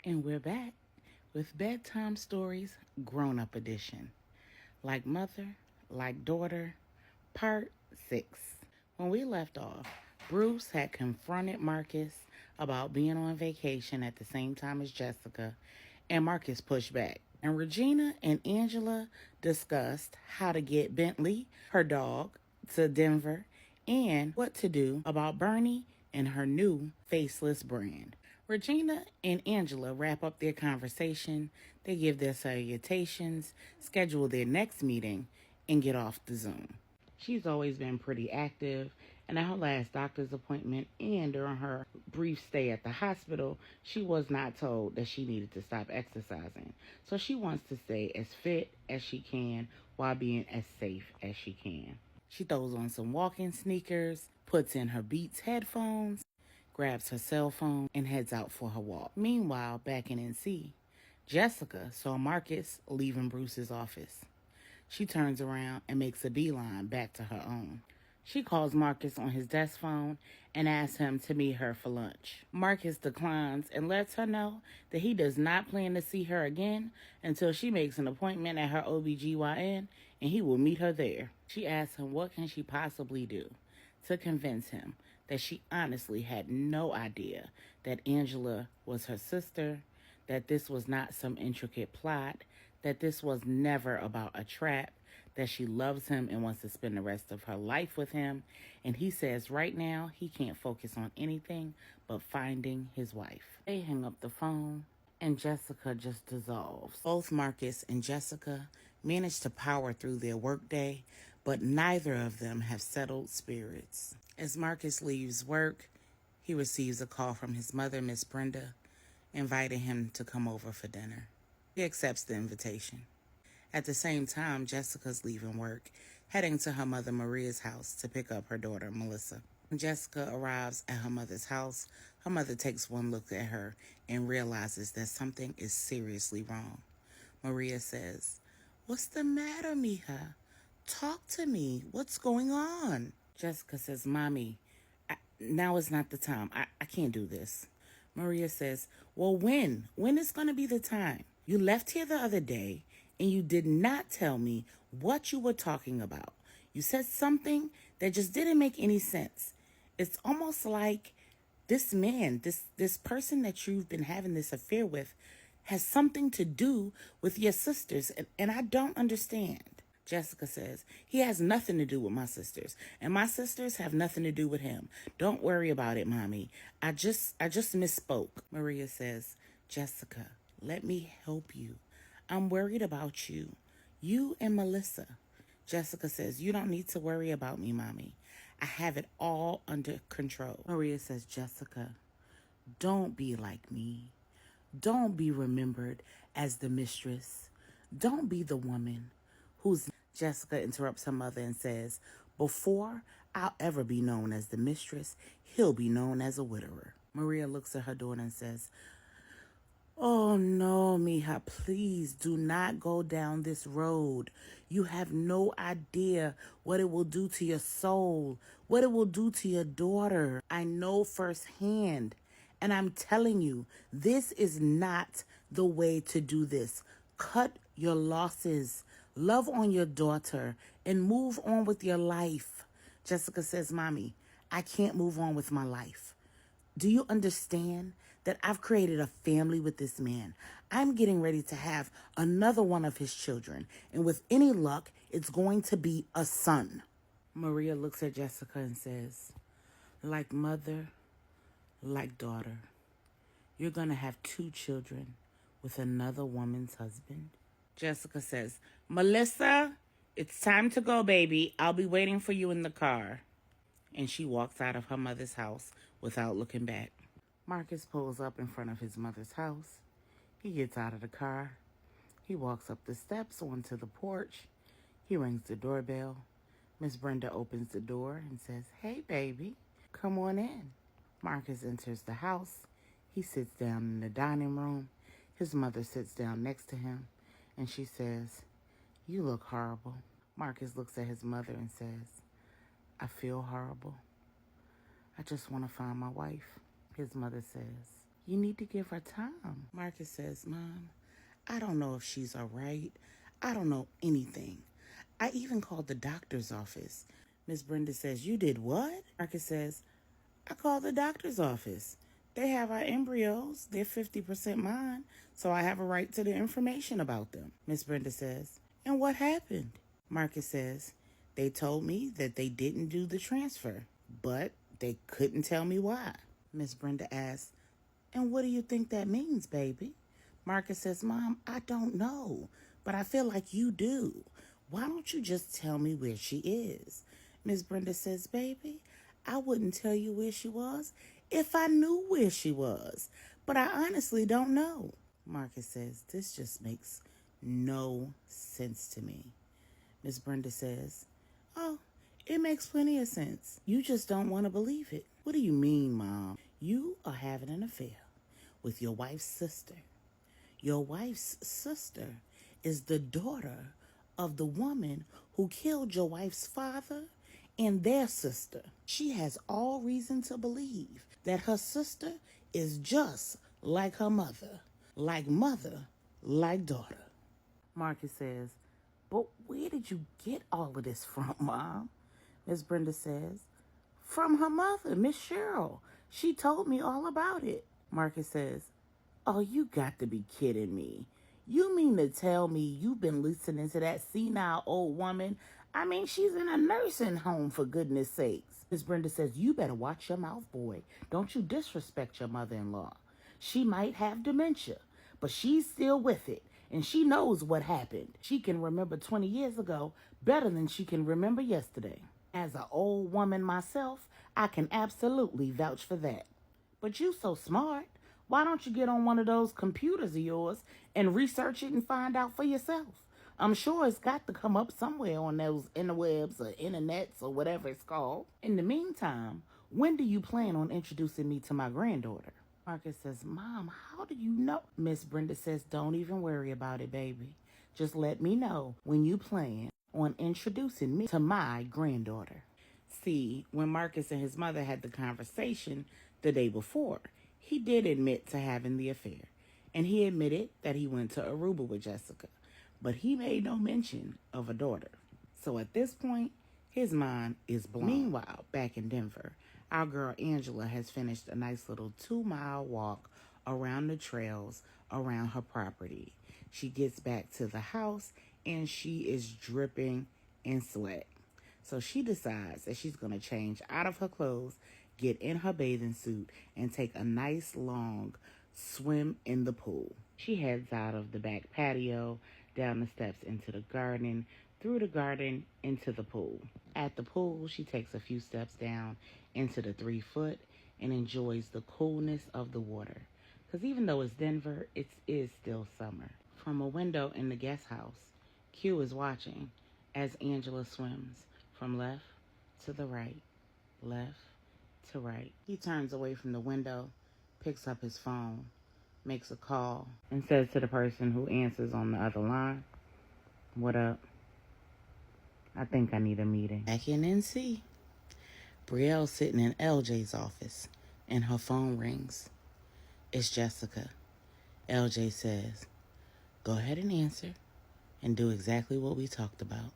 And we're back with Bedtime Stories Grown-Up Edition. Like Mother, Like Daughter, Part 6. When we left off, Bruce had confronted Marcus about being on vacation at the same time as Jessica, and Marcus pushed back. And Regina and Angela discussed how to get Bentley, her dog, to Denver, and what to do about Bernie and her new faceless brand. Regina and Angela wrap up their conversation, they give their salutations, schedule their next meeting, and get off the Zoom. She's always been pretty active, and at her last doctor's appointment and during her brief stay at the hospital, she was not told that she needed to stop exercising. So she wants to stay as fit as she can while being as safe as she can. She throws on some walking sneakers, puts in her Beats headphones, grabs her cell phone, and heads out for her walk. Meanwhile, back in NC, Jessica saw Marcus leaving Bruce's office. She turns around and makes a beeline back to her own. She calls Marcus on his desk phone and asks him to meet her for lunch. Marcus declines and lets her know that he does not plan to see her again until she makes an appointment at her OBGYN and he will meet her there. She asks him what can she possibly do to convince him that she honestly had no idea that Angela was her sister, that this was not some intricate plot, that this was never about a trap, that she loves him and wants to spend the rest of her life with him. And he says right now he can't focus on anything but finding his wife. They hang up the phone and Jessica just dissolves. Both Marcus and Jessica manage to power through their workday, but neither of them have settled spirits. As Marcus leaves work, he receives a call from his mother, Miss Brenda, inviting him to come over for dinner. He accepts the invitation. At the same time, Jessica's leaving work, heading to her mother Maria's house to pick up her daughter, Melissa. When Jessica arrives at her mother's house, her mother takes one look at her and realizes that something is seriously wrong. Maria says, "What's the matter, mija? Talk to me. What's going on?" Jessica says, "Mommy, now is not the time. I can't do this." Maria says, "Well, when? When is going to be the time? You left here the other day and you did not tell me what you were talking about. You said something that just didn't make any sense. It's almost like this man, this person that you've been having this affair with has something to do with your sisters, and I don't understand." Jessica says, "He has nothing to do with my sisters, and my sisters have nothing to do with him. Don't worry about it, Mommy. I just misspoke." Maria says, "Jessica, let me help you. I'm worried about you. You and Melissa." Jessica says, "You don't need to worry about me, Mommy. I have it all under control." Maria says, "Jessica, don't be like me. Don't be remembered as the mistress. Don't be the woman who's..." Jessica interrupts her mother and says, "Before I'll ever be known as the mistress, he'll be known as a widower." Maria looks at her daughter and says, "Oh no, mija, please do not go down this road. You have no idea what it will do to your soul, what it will do to your daughter. I know firsthand, and I'm telling you, this is not the way to do this. Cut your losses, love on your daughter, and move on with your life." Jessica says, "Mommy, I can't move on with my life. Do you understand that I've created a family with this man? I'm getting ready to have another one of his children, and with any luck, it's going to be a son." Maria looks at Jessica and says, "Like mother, like daughter. You're going to have 2 children with another woman's husband." Jessica says, "Melissa, it's time to go, baby. I'll be waiting for you in the car." And she walks out of her mother's house without looking back. Marcus pulls up in front of his mother's house. He gets out of the car. He walks up the steps onto the porch. He rings the doorbell. Miss Brenda opens the door and says, "Hey, baby, come on in." Marcus enters the house. He sits down in the dining room. His mother sits down next to him, and she says, "You look horrible." Marcus looks at his mother and says, "I feel horrible. I just want to find my wife." His mother says, You need to give her time. Marcus says, Mom, I don't know if she's all right. I don't know anything. I even called the doctor's office. Miss Brenda says, You did what? Marcus says, I called the doctor's office. They have our embryos. They're 50% mine, so I have a right to the information about them. Miss Brenda says, And what happened? Marcus says, They told me that they didn't do the transfer, but they couldn't tell me why. Miss Brenda asks, And what do you think that means, baby? Marcus says, Mom, I don't know, but I feel like you do. Why don't you just tell me where she is? Miss Brenda says, Baby, I wouldn't tell you where she was if I knew where she was, but I honestly don't know. Marcus says, This just makes no sense to me. Miss Brenda says, Oh, it makes plenty of sense. You just don't want to believe it. What do you mean, Mom? You are having an affair with your wife's sister. Your wife's sister is the daughter of the woman who killed your wife's father and their sister. She has all reason to believe that her sister is just like her mother, like daughter. Marcus says, But where did you get all of this from, Mom? Miss Brenda says, From her mother, Miss Cheryl. She told me all about it. Marcus says, Oh, you got to be kidding me. You mean to tell me you've been listening to that senile old woman? I mean, she's in a nursing home, for goodness sakes. Miss Brenda says, You better watch your mouth, boy. Don't you disrespect your mother-in-law. She might have dementia, but she's still with it, and she knows what happened. She can remember 20 years ago better than she can remember yesterday. As an old woman myself, I can absolutely vouch for that. But you so smart. Why don't you get on one of those computers of yours and research it and find out for yourself? I'm sure it's got to come up somewhere on those interwebs or internets or whatever it's called. In the meantime, when do you plan on introducing me to my granddaughter? Marcus says, Mom, how do you know? Miss Brenda says, Don't even worry about it, baby. Just let me know when you plan on introducing me to my granddaughter. See, when Marcus and his mother had the conversation the day before, he did admit to having the affair, and he admitted that he went to Aruba with Jessica, but he made no mention of a daughter. So at this point, his mind is blown. Meanwhile, back in Denver, our girl Angela has finished a nice little 2-mile walk around the trails around her property. She gets back to the house and she is dripping in sweat. So she decides that she's going to change out of her clothes, get in her bathing suit, and take a nice long swim in the pool. She heads out of the back patio, down the steps into the garden, through the garden into the pool. At the pool, she takes a few steps down into the 3-foot and enjoys the coolness of the water. Because even though it's Denver, it is still summer. From a window in the guest house, Q is watching as Angela swims from left to the right, left to right. He turns away from the window, picks up his phone, makes a call, and says to the person who answers on the other line, What up? I think I need a meeting. Back in NC, Brielle's sitting in LJ's office, and her phone rings. It's Jessica. LJ says, Go ahead and answer, and do exactly what we talked about.